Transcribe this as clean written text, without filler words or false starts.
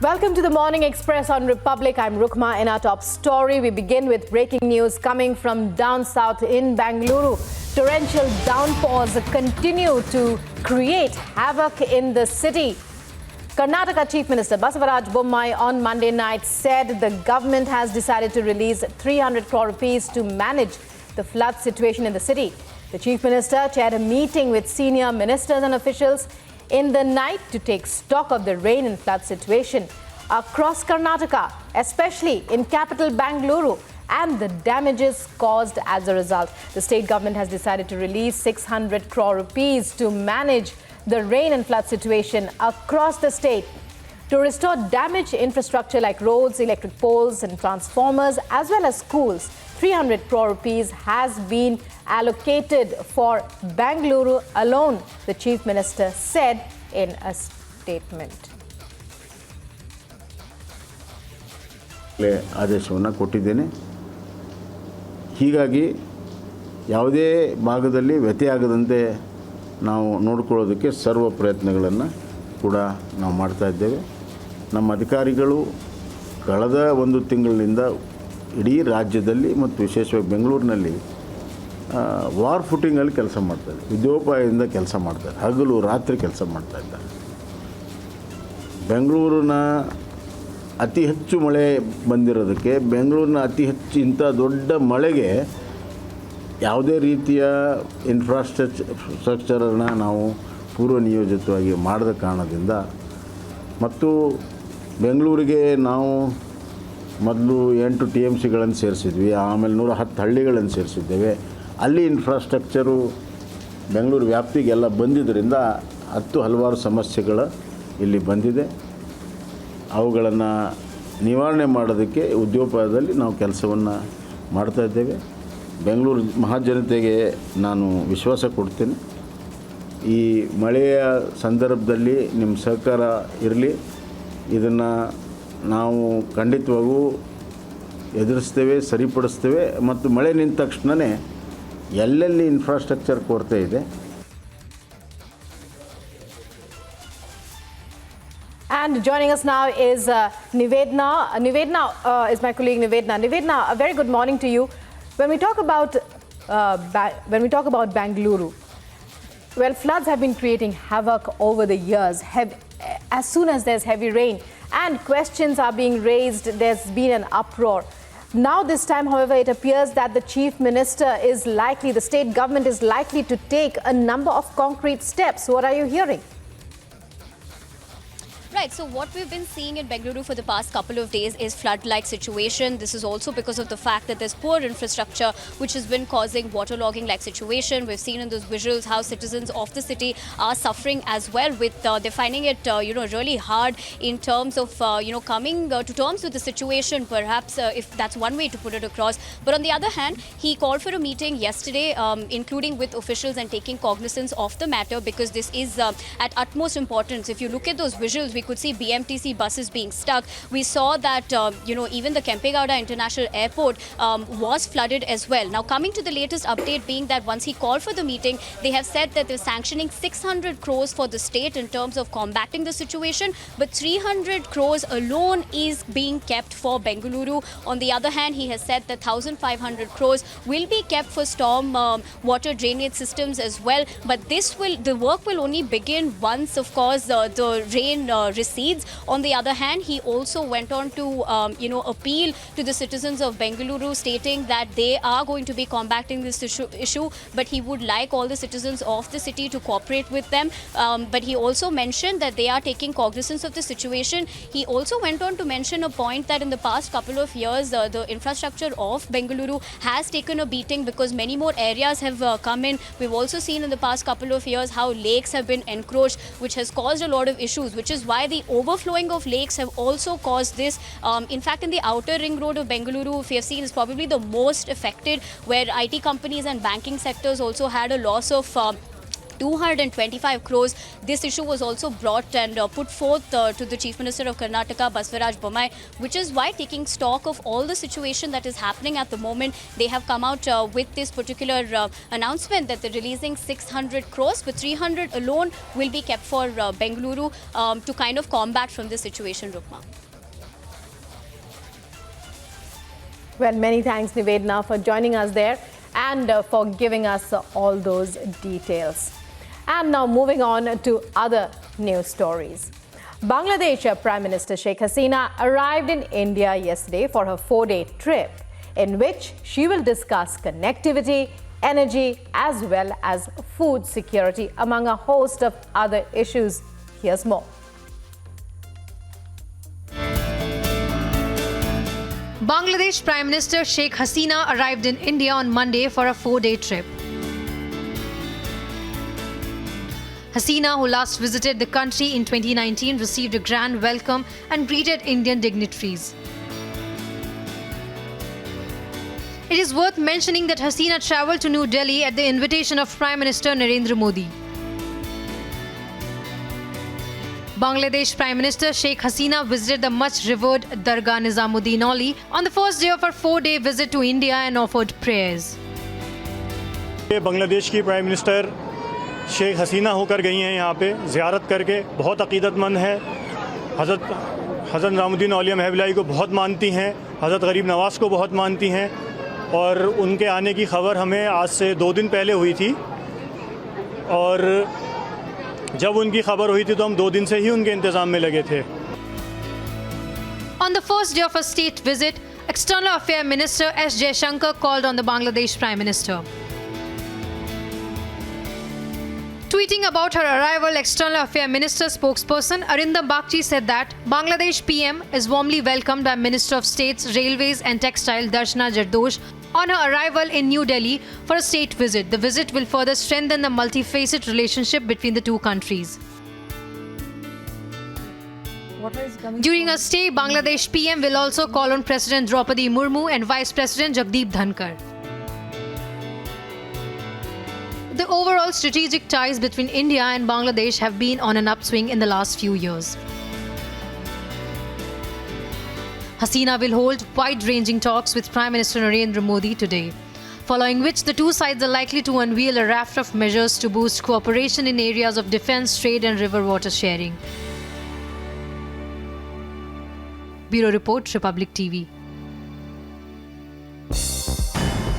Welcome to the Morning Express on Republic. I'm Rukma. In our top story, we begin with breaking news coming from down south in Bengaluru. Torrential downpours continue to create havoc in the city. Karnataka Chief Minister Basavaraj Bommai on Monday night said the government has decided to release 300 crore rupees to manage the flood situation in the city. The Chief Minister chaired a meeting with senior ministers and officials in the night to take stock of the rain and flood situation across Karnataka, especially in capital Bengaluru, and the damages caused as a result. The state government has decided to release 600 crore rupees to manage the rain and flood situation across the state. To restore damaged infrastructure like roads, electric poles and transformers, as well as schools, 300 crore rupees has been allocated for Bengaluru alone, the Chief Minister said in a statement. ಆದೇಶವನ್ನು ಕೊಟ್ಟಿದ್ದೇನೆ. ಹೀಗಾಗಿ ಯಾವುದೇ ಭಾಗದಲ್ಲಿ ವ್ಯತ್ಯಯಾಗದಂತೆ ನಾವು ನೋಡಿಕೊಳ್ಳೋದಕ್ಕೆ ಸರ್ವ ಪ್ರಯತ್ನಗಳನ್ನು ಕೂಡ ನಾವು ಮಾಡ್ತಾ ಇದ್ದೇವೆ. ನಮ್ಮ ಅಧಿಕಾರಿಗಳು ಕಳೆದ ಒಂದು ತಿಂಗಳಿನಿಂದ ಇಡೀ ರಾಜ್ಯದಲ್ಲಿ ಮತ್ತು ವಿಶೇಷವಾಗಿ ಬೆಂಗಳೂರಿನಲ್ಲಿ ವಾರ್ ಫುಟಿಂಗಲ್ಲಿ ಕೆಲಸ ಮಾಡ್ತಾರೆ, ವಿದ್ಯೋಪಾಯದಿಂದ ಕೆಲಸ ಮಾಡ್ತಾರೆ, ಹಗಲು ರಾತ್ರಿ ಕೆಲಸ ಮಾಡ್ತಾ ಇದ್ದಾರೆ. ಬೆಂಗಳೂರಿನ ಅತಿ ಹೆಚ್ಚು ಮಳೆ ಬಂದಿರೋದಕ್ಕೆ, ಬೆಂಗಳೂರಿನ ಅತಿ ಹೆಚ್ಚು ಇಂಥ ದೊಡ್ಡ ಮಳೆಗೆ ಯಾವುದೇ ರೀತಿಯ ಇನ್ಫ್ರಾಸ್ಟ್ರಕ್ಚರನ್ನು ನಾವು ಪೂರ್ವ ನಿಯೋಜಿತವಾಗಿ ಮಾಡದ ಕಾರಣದಿಂದ, ಮತ್ತು ಬೆಂಗಳೂರಿಗೆ ನಾವು ಮೊದಲು 8 TMCಗಳನ್ನು ಸೇರಿಸಿದ್ವಿ, ಆಮೇಲೆ 110 ಹಳ್ಳಿಗಳನ್ನು ಸೇರಿಸಿದ್ದೇವೆ. ಅಲ್ಲಿ ಇನ್ಫ್ರಾಸ್ಟ್ರಕ್ಚರು ಬೆಂಗಳೂರು ವ್ಯಾಪ್ತಿಗೆಲ್ಲ ಬಂದಿದ್ದರಿಂದ ಹಲವಾರು ಸಮಸ್ಯೆಗಳು ಇಲ್ಲಿ ಬಂದಿದೆ. ಅವುಗಳನ್ನು ನಿವಾರಣೆ ಮಾಡೋದಕ್ಕೆ ಉದ್ಯೋಪಾಯದಲ್ಲಿ ನಾವು ಕೆಲಸವನ್ನು ಮಾಡ್ತಾಯಿದ್ದೇವೆ. ಬೆಂಗಳೂರು ಮಹಾಜನತೆಗೆ ನಾನು ವಿಶ್ವಾಸ ಕೊಡ್ತೇನೆ. ಈ ಮಳೆಯ ಸಂದರ್ಭದಲ್ಲಿ ನಿಮ್ಮ ಸಹಕಾರ ಇರಲಿ. ಇದನ್ನು ನಾವು ಖಂಡಿತವಾಗೂ ಎದುರಿಸ್ತೇವೆ, ಸರಿಪಡಿಸ್ತೇವೆ. ಮತ್ತು ಮಳೆ ನಿಂತ ತಕ್ಷಣವೇ ಎಲ್ಲೆಲ್ಲಿ ಇನ್ಫ್ರಾಸ್ಟ್ರಕ್ಚರ್ ಕೊರತೆ ಇದೆ. And joining us now is Nivedna. Nivedna is my colleague Nivedna. Nivedna, a very good morning to you. When we talk about Bengaluru, well, floods have been creating havoc over the years. As soon as there's heavy rain and questions are being raised, there's been an uproar. Now this time, however, it appears that the Chief Minister is likely, the state government is likely to take a number of concrete steps. What are you hearing? Right, so what we've been seeing in Bengaluru for the past couple of days is flood-like situation. This is also because of the fact that there's poor infrastructure which has been causing waterlogging-like situation. We've seen in those visuals how citizens of the city are suffering as well with, they're finding it, really hard in terms of, coming to terms with the situation, perhaps if that's one way to put it across. But on the other hand, he called for a meeting yesterday, including with officials and taking cognizance of the matter, because this is at utmost importance. If you look at those visuals, we could see BMTC buses being stuck. We saw that, even the Kempegowda International Airport was flooded as well. Now, coming to the latest update being that once he called for the meeting, they have said that they're sanctioning 600 crores for the state in terms of combating the situation, but 300 crores alone is being kept for Bengaluru. On the other hand, he has said that 1,500 crores will be kept for storm water drainage systems as well. But the work will only begin once, of course, the rain recedes. On the other hand, he also went on to, appeal to the citizens of Bengaluru, stating that they are going to be combating this issue, but he would like all the citizens of the city to cooperate with them. But he also mentioned that they are taking cognizance of the situation. He also went on to mention a point that in the past couple of years, the infrastructure of Bengaluru has taken a beating because many more areas have come in. We've also seen in the past couple of years how lakes have been encroached, which has caused a lot of issues, which is why the overflowing of lakes have also caused this. In fact, in the outer ring road of Bengaluru, if you have seen, is probably the most affected, where IT companies and banking sectors also had a loss of 225 crores. This issue was also brought and put forth to the Chief Minister of Karnataka, Basvaraj Bommai, which is why, taking stock of all the situation that is happening at the moment, they have come out with this particular announcement that they're releasing 600 crores, but 300 alone will be kept for Bengaluru to kind of combat from this situation, Rukma. Well, many thanks, Nivedna, for joining us there and for giving us all those details. And now moving on to other news stories. Bangladesh Prime Minister Sheikh Hasina arrived in India yesterday for her 4-day trip, in which she will discuss connectivity, energy, as well as food security, among a host of other issues. Here's more. Bangladesh Prime Minister Sheikh Hasina arrived in India on Monday for a 4-day trip. Hasina, who last visited the country in 2019, received a grand welcome and greeted Indian dignitaries. It is worth mentioning that Hasina travelled to New Delhi at the invitation of Prime Minister Narendra Modi. Bangladesh Prime Minister Sheikh Hasina visited the much-revered Dargah Nizamuddin Auli on the first day of her 4-day visit to India and offered prayers. Bangladesh की prime minister Sheikh Hasina होकर गई हैं यहाँ पे ज़ियारत करके बहुत अक़ीदतमंद है। हज़रत निज़ामुद्दीन औलिया महबलाई को बहुत मानती हैं, हज़रत गरीब नवाज़ को बहुत मानती हैं और उनके आने की खबर हमें आज से 2 दिन पहले हुई थी और जब उनकी खबर हुई थी तो हम 2 दिन से ही उनके इंतज़ाम में लगे थे। On the first day of her state visit, External Affairs Minister S. Jaishankar called on the Bangladesh Prime Minister. Tweeting about her arrival, External Affairs Minister spokesperson Arindam Bagchi said that Bangladesh PM is warmly welcomed by Minister of States, Railways and Textile Darshana Jardosh on her arrival in New Delhi for a state visit. The visit will further strengthen the multifaceted relationship between the two countries. During her stay, Bangladesh PM will also call on President Draupadi Murmu and Vice President Jagdeep Dhankar. The overall strategic ties between India and Bangladesh have been on an upswing in the last few years. Hasina will hold wide-ranging talks with Prime Minister Narendra Modi today, following which the two sides are likely to unveil a raft of measures to boost cooperation in areas of defence, trade and river water sharing. Bureau Report, Republic TV.